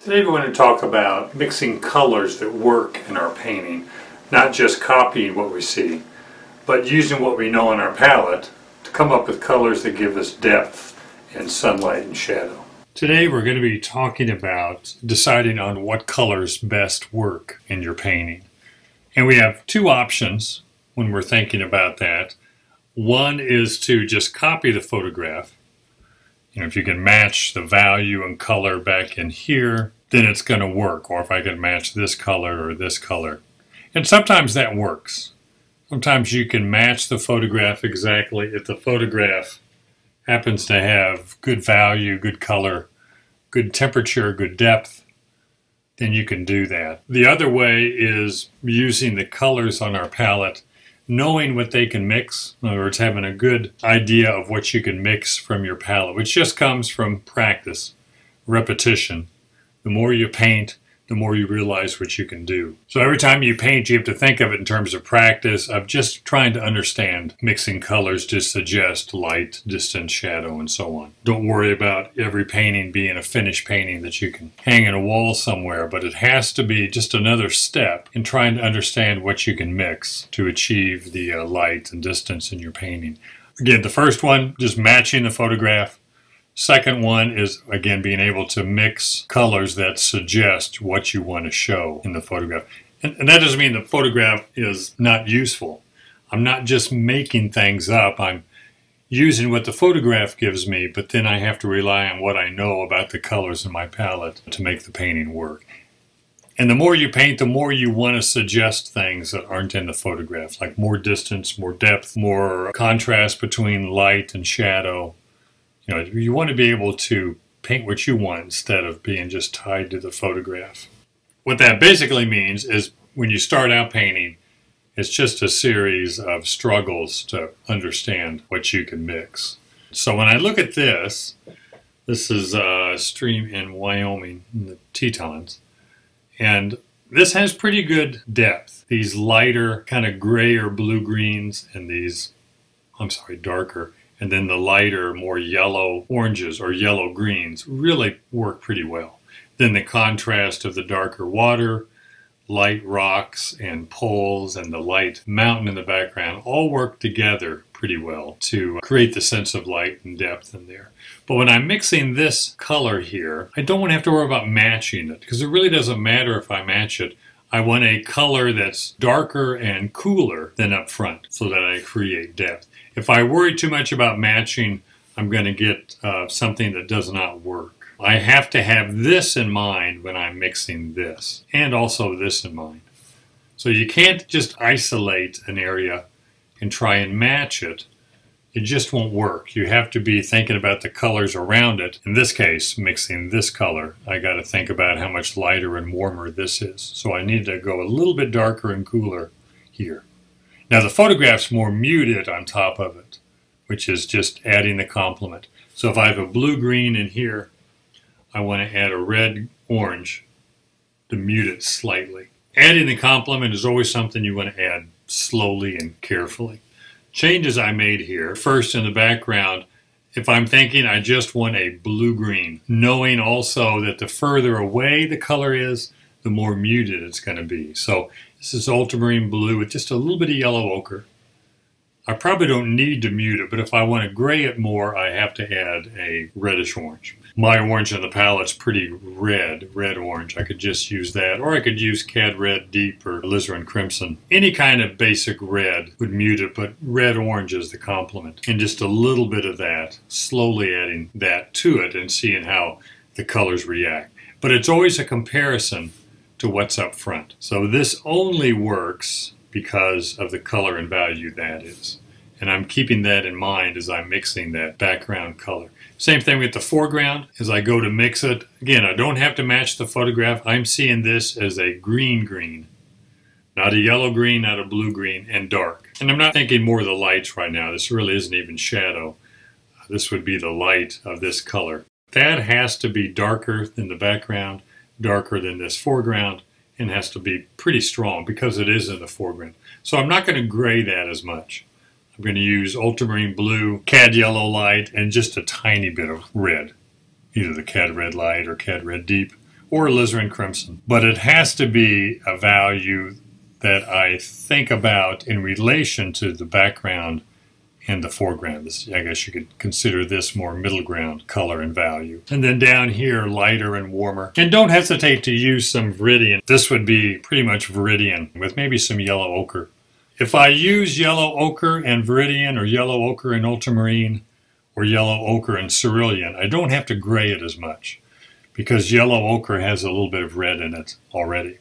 Today we want to talk about mixing colors that work in our painting, not just copying what we see, but using what we know in our palette to come up with colors that give us depth and sunlight and shadow. Today we're going to be talking about deciding on what colors best work in your painting. And we have two options when we're thinking about that. One is to just copy the photograph. If you can match the value and color back in here, then it's going to work. Or if I can match this color or this color. And sometimes that works. Sometimes you can match the photograph exactly. If the photograph happens to have good value, good color, good temperature, good depth, then you can do that. The other way is using the colors on our palette, knowing what they can mix. In other words, having a good idea of what you can mix from your palette, which just comes from practice, repetition. The more you paint, the more you realize what you can do. So every time you paint, you have to think of it in terms of practice, of just trying to understand mixing colors to suggest light, distance, shadow, and so on. Don't worry about every painting being a finished painting that you can hang in a wall somewhere, but it has to be just another step in trying to understand what you can mix to achieve the light and distance in your painting. Again, the first one, just matching the photograph. Second one is, again, being able to mix colors that suggest what you want to show in the photograph. And that doesn't mean the photograph is not useful. I'm not just making things up. I'm using what the photograph gives me, but then I have to rely on what I know about the colors in my palette to make the painting work. And the more you paint, the more you want to suggest things that aren't in the photograph, like more distance, more depth, more contrast between light and shadow. You want to be able to paint what you want instead of being just tied to the photograph. What that basically means is when you start out painting, it's just a series of struggles to understand what you can mix. So when I look at this is a stream in Wyoming, in the Tetons, and this has pretty good depth. These lighter, kind of gray or blue greens, and these, darker. And then the lighter, more yellow oranges or yellow greens really work pretty well. Then the contrast of the darker water, light rocks and poles, and the light mountain in the background all work together pretty well to create the sense of light and depth in there. But when I'm mixing this color here, I don't want to have to worry about matching it, because it really doesn't matter if I match it. I want a color that's darker and cooler than up front so that I create depth. If I worry too much about matching, I'm going to get something that does not work. I have to have this in mind when I'm mixing this, and also this in mind. So you can't just isolate an area and try and match it. It just won't work. You have to be thinking about the colors around it. In this case, mixing this color, I got to think about how much lighter and warmer this is. So I need to go a little bit darker and cooler here. Now the photograph's more muted on top of it, which is just adding the complement. So if I have a blue-green in here, I want to add a red-orange to mute it slightly. Adding the complement is always something you want to add slowly and carefully. Changes I made here, first in the background, if I'm thinking I just want a blue-green, knowing also that the further away the color is, the more muted it's going to be. So this is ultramarine blue with just a little bit of yellow ochre. I probably don't need to mute it, but if I want to gray it more, I have to add a reddish orange. My orange on the palette's pretty red orange. I could just use that, or I could use Cad Red Deep or Alizarin Crimson. Any kind of basic red would mute it, but red orange is the complement. And just a little bit of that, slowly adding that to it and seeing how the colors react. But it's always a comparison to what's up front. So this only works because of the color and value that is. And I'm keeping that in mind as I'm mixing that background color. Same thing with the foreground. As I go to mix it, again, I don't have to match the photograph. I'm seeing this as a green, not a yellow green, not a blue green, and dark. And I'm not thinking more of the lights right now. This really isn't even shadow. This would be the light of this color. That has to be darker than the background, darker than this foreground, and has to be pretty strong because it is in the foreground. So I'm not going to gray that as much. I'm going to use ultramarine blue, cad yellow light, and just a tiny bit of red. Either the cad red light or cad red deep, or alizarin crimson. But it has to be a value that I think about in relation to the background and the foreground. I guess you could consider this more middle ground color and value. And then down here, lighter and warmer. And don't hesitate to use some Viridian. This would be pretty much Viridian with maybe some yellow ochre. If I use yellow ochre and Viridian, or yellow ochre and ultramarine, or yellow ochre and cerulean, I don't have to gray it as much because yellow ochre has a little bit of red in it already.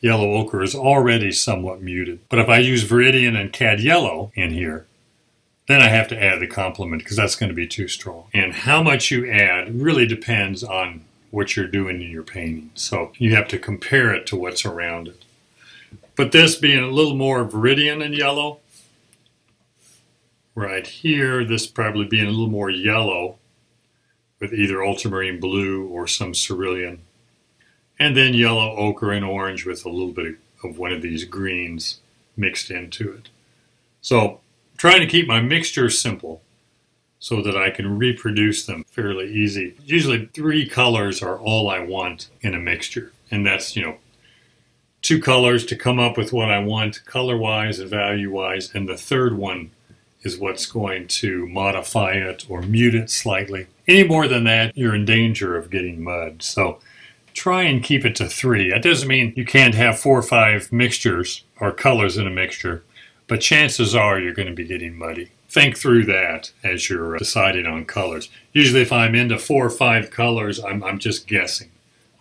Yellow ochre is already somewhat muted. But if I use Viridian and cad yellow in here, then I have to add the complement because that's going to be too strong. And how much you add really depends on what you're doing in your painting. So you have to compare it to what's around it. But this being a little more Viridian and yellow, right here, this probably being a little more yellow with either ultramarine blue or some cerulean. And then yellow ochre and orange with a little bit of one of these greens mixed into it. So trying to keep my mixtures simple so that I can reproduce them fairly easy. Usually 3 colors are all I want in a mixture. And that's, 2 colors to come up with what I want color-wise and value-wise. And the third one is what's going to modify it or mute it slightly. Any more than that, you're in danger of getting mud. So try and keep it to 3. That doesn't mean you can't have 4 or 5 mixtures or colors in a mixture. But chances are you're going to be getting muddy. Think through that as you're deciding on colors. Usually if I'm into 4 or 5 colors, I'm just guessing.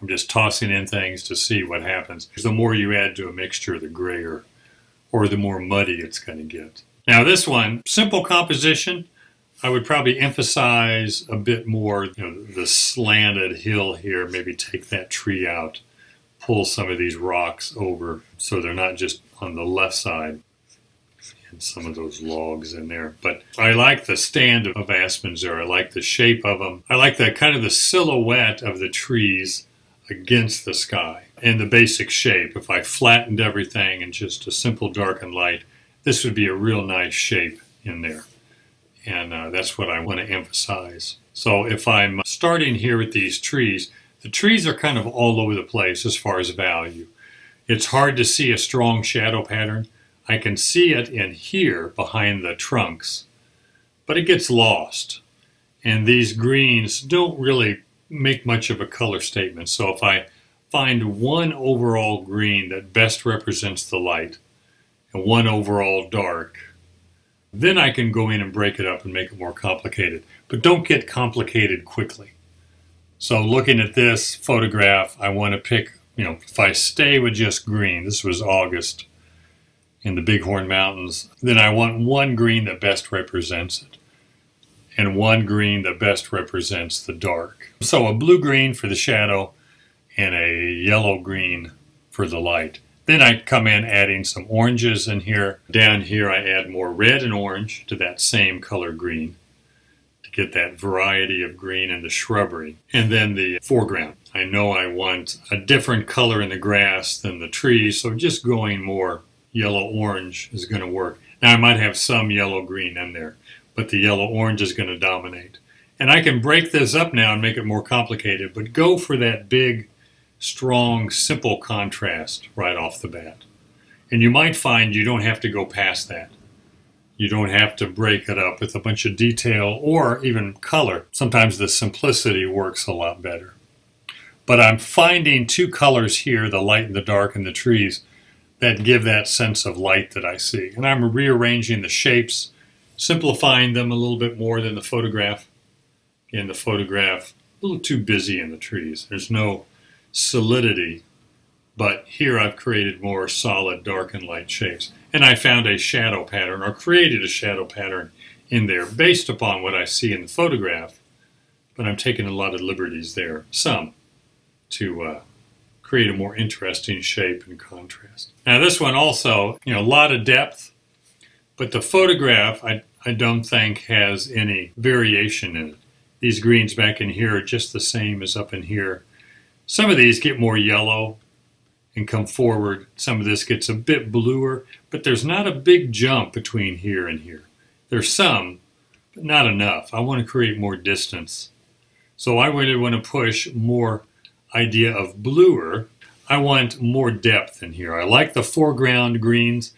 I'm just tossing in things to see what happens. The more you add to a mixture, the grayer or the more muddy it's going to get. Now this one, simple composition, I would probably emphasize a bit more the slanted hill here. Maybe take that tree out, pull some of these rocks over so they're not just on the left side. Some of those logs in there. But I like the stand of aspens there. I like the shape of them. I like that kind of the silhouette of the trees against the sky and the basic shape. If I flattened everything in just a simple dark and light, this would be a real nice shape in there. And that's what I want to emphasize. So if I'm starting here with these trees, the trees are kind of all over the place as far as value. It's hard to see a strong shadow pattern. I can see it in here behind the trunks, but it gets lost. And these greens don't really make much of a color statement. So if I find one overall green that best represents the light and one overall dark, then I can go in and break it up and make it more complicated. But don't get complicated quickly. So looking at this photograph, I want to pick, if I stay with just green, this was August, in the Bighorn Mountains, then I want one green that best represents it and one green that best represents the dark. So a blue-green for the shadow and a yellow-green for the light. Then I come in adding some oranges in here. Down here I add more red and orange to that same color green to get that variety of green in the shrubbery. And then the foreground. I know I want a different color in the grass than the trees, so just going more yellow-orange is going to work. Now I might have some yellow-green in there, but the yellow-orange is going to dominate. And I can break this up now and make it more complicated, but go for that big, strong, simple contrast right off the bat. And you might find you don't have to go past that. You don't have to break it up with a bunch of detail or even color. Sometimes the simplicity works a lot better. But I'm finding 2 colors here, the light and the dark in the trees, that give that sense of light that I see. And I'm rearranging the shapes, simplifying them a little bit more than the photograph. In the photograph, a little too busy in the trees. There's no solidity, but here I've created more solid dark and light shapes. And I found a shadow pattern, or created a shadow pattern in there based upon what I see in the photograph, but I'm taking a lot of liberties there, some, to create a more interesting shape and contrast. Now this one also, a lot of depth, but the photograph I don't think has any variation in it. These greens back in here are just the same as up in here. Some of these get more yellow and come forward. Some of this gets a bit bluer, but there's not a big jump between here and here. There's some, but not enough. I want to create more distance. So I really want to push more idea of bluer, I want more depth in here. I like the foreground greens.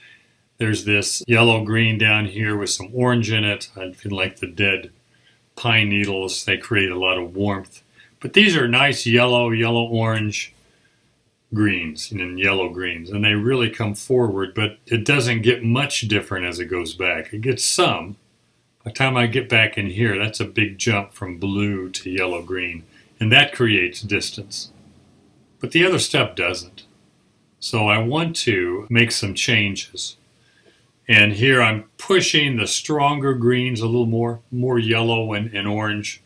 There's this yellow green down here with some orange in it. I feel like the dead pine needles. They create a lot of warmth. But these are nice yellow, yellow-orange greens and yellow greens. And they really come forward, but it doesn't get much different as it goes back. It gets some. By the time I get back in here, that's a big jump from blue to yellow-green. And that creates distance. But the other step doesn't. So I want to make some changes. And here I'm pushing the stronger greens a little more yellow and orange,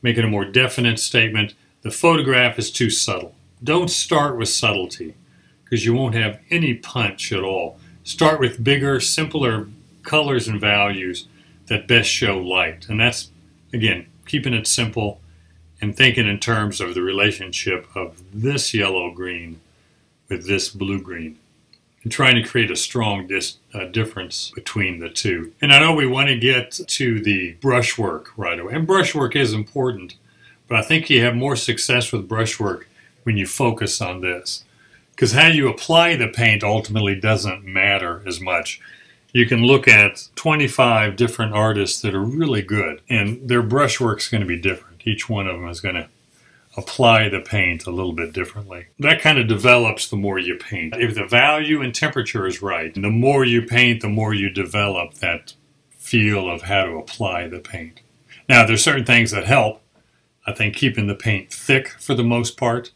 making a more definite statement. The photograph is too subtle. Don't start with subtlety, because you won't have any punch at all. Start with bigger, simpler colors and values that best show light. And that's, again, keeping it simple and thinking in terms of the relationship of this yellow-green with this blue-green, and trying to create a strong difference between the two. And I know we want to get to the brushwork right away, and brushwork is important, but I think you have more success with brushwork when you focus on this, because how you apply the paint ultimately doesn't matter as much. You can look at 25 different artists that are really good, and their brushwork's going to be different. Each one of them is going to apply the paint a little bit differently. That kind of develops the more you paint. If the value and temperature is right, the more you paint, the more you develop that feel of how to apply the paint. Now, there's certain things that help. I think keeping the paint thick for the most part,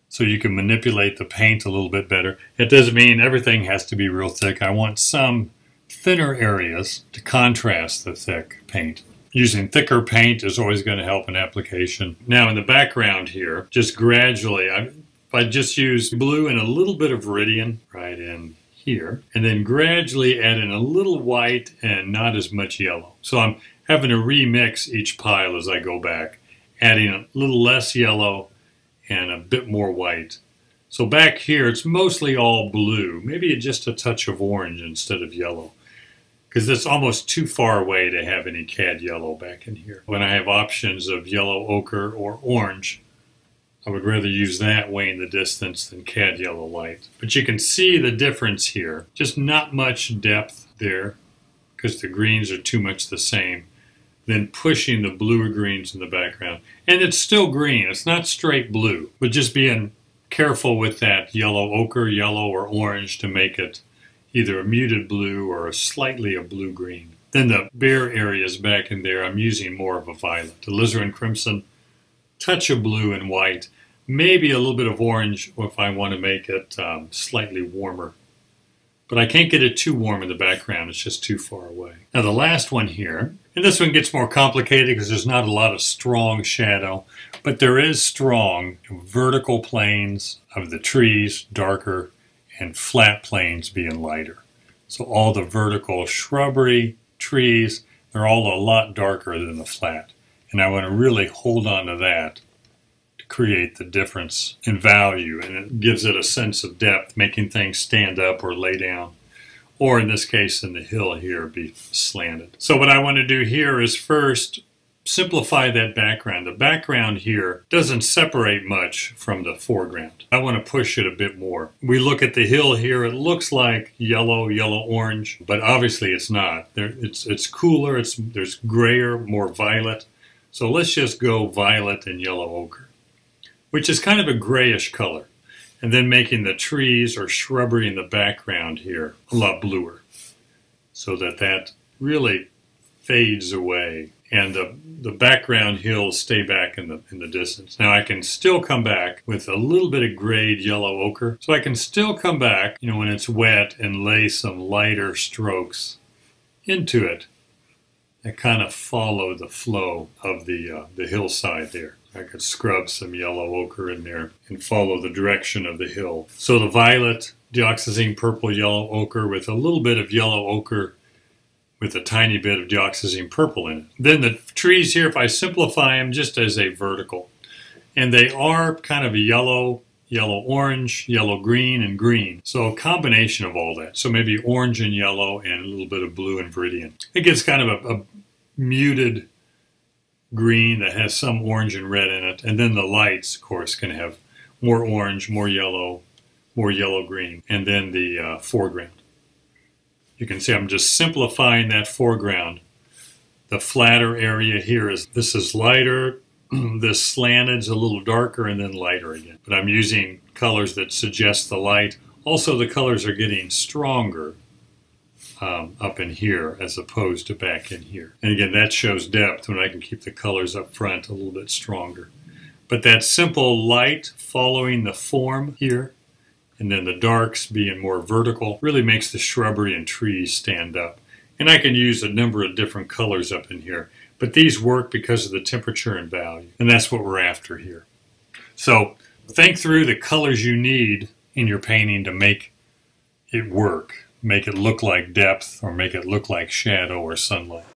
so you can manipulate the paint a little bit better. It doesn't mean everything has to be real thick. I want some thinner areas to contrast the thick paint. Using thicker paint is always going to help an application. Now in the background here, just gradually, I just use blue and a little bit of Viridian right in here, and then gradually add in a little white and not as much yellow. So I'm having to remix each pile as I go back, adding a little less yellow and a bit more white. So back here, it's mostly all blue, maybe just a touch of orange instead of yellow, because it's almost too far away to have any cad yellow back in here. When I have options of yellow, ochre, or orange, I would rather use that way in the distance than cad yellow light. But you can see the difference here. Just not much depth there, because the greens are too much the same. Then pushing the bluer greens in the background. And it's still green, it's not straight blue, but just being careful with that yellow ochre, yellow, or orange to make it either a muted blue or slightly a blue-green. Then the bare areas back in there, I'm using more of a violet. Alizarin crimson, touch of blue and white, maybe a little bit of orange if I want to make it slightly warmer. But I can't get it too warm in the background, it's just too far away. Now the last one here, and this one gets more complicated because there's not a lot of strong shadow, but there is strong vertical planes of the trees, darker, and flat planes being lighter. So all the vertical shrubbery, trees, they're all a lot darker than the flat. And I want to really hold on to that to create the difference in value. And it gives it a sense of depth, making things stand up or lay down. Or in this case, in the hill here, be slanted. So what I want to do here is first simplify that background. The background here doesn't separate much from the foreground. I want to push it a bit more. We look at the hill here, it looks like yellow, yellow-orange, but obviously it's not. It's cooler, there's grayer, more violet. So let's just go violet and yellow ochre, which is kind of a grayish color. And then making the trees or shrubbery in the background here a lot bluer, so that really fades away. And the background hills stay back in the distance. Now I can still come back with a little bit of grayed yellow ochre. So I can still come back, when it's wet and lay some lighter strokes into it that kind of follow the flow of the hillside there. I could scrub some yellow ochre in there and follow the direction of the hill. So the violet, dioxazine purple, yellow ochre with a little bit of yellow ochre with a tiny bit of dioxazine purple in it. Then the trees here, if I simplify them just as a vertical, and they are kind of a yellow, yellow-orange, yellow-green, and green. So a combination of all that. So maybe orange and yellow and a little bit of blue and Viridian. It gets kind of a muted green that has some orange and red in it. And then the lights, of course, can have more orange, more yellow-green, and then the foreground. You can see I'm just simplifying that foreground. The flatter area here this is lighter, this slanted's a little darker, and then lighter again. But I'm using colors that suggest the light. Also, the colors are getting stronger up in here as opposed to back in here. And again, that shows depth when I can keep the colors up front a little bit stronger. But that simple light following the form here, and then the darks being more vertical, really makes the shrubbery and trees stand up. And I can use a number of different colors up in here, but these work because of the temperature and value, and that's what we're after here. So think through the colors you need in your painting to make it work, make it look like depth, or make it look like shadow or sunlight.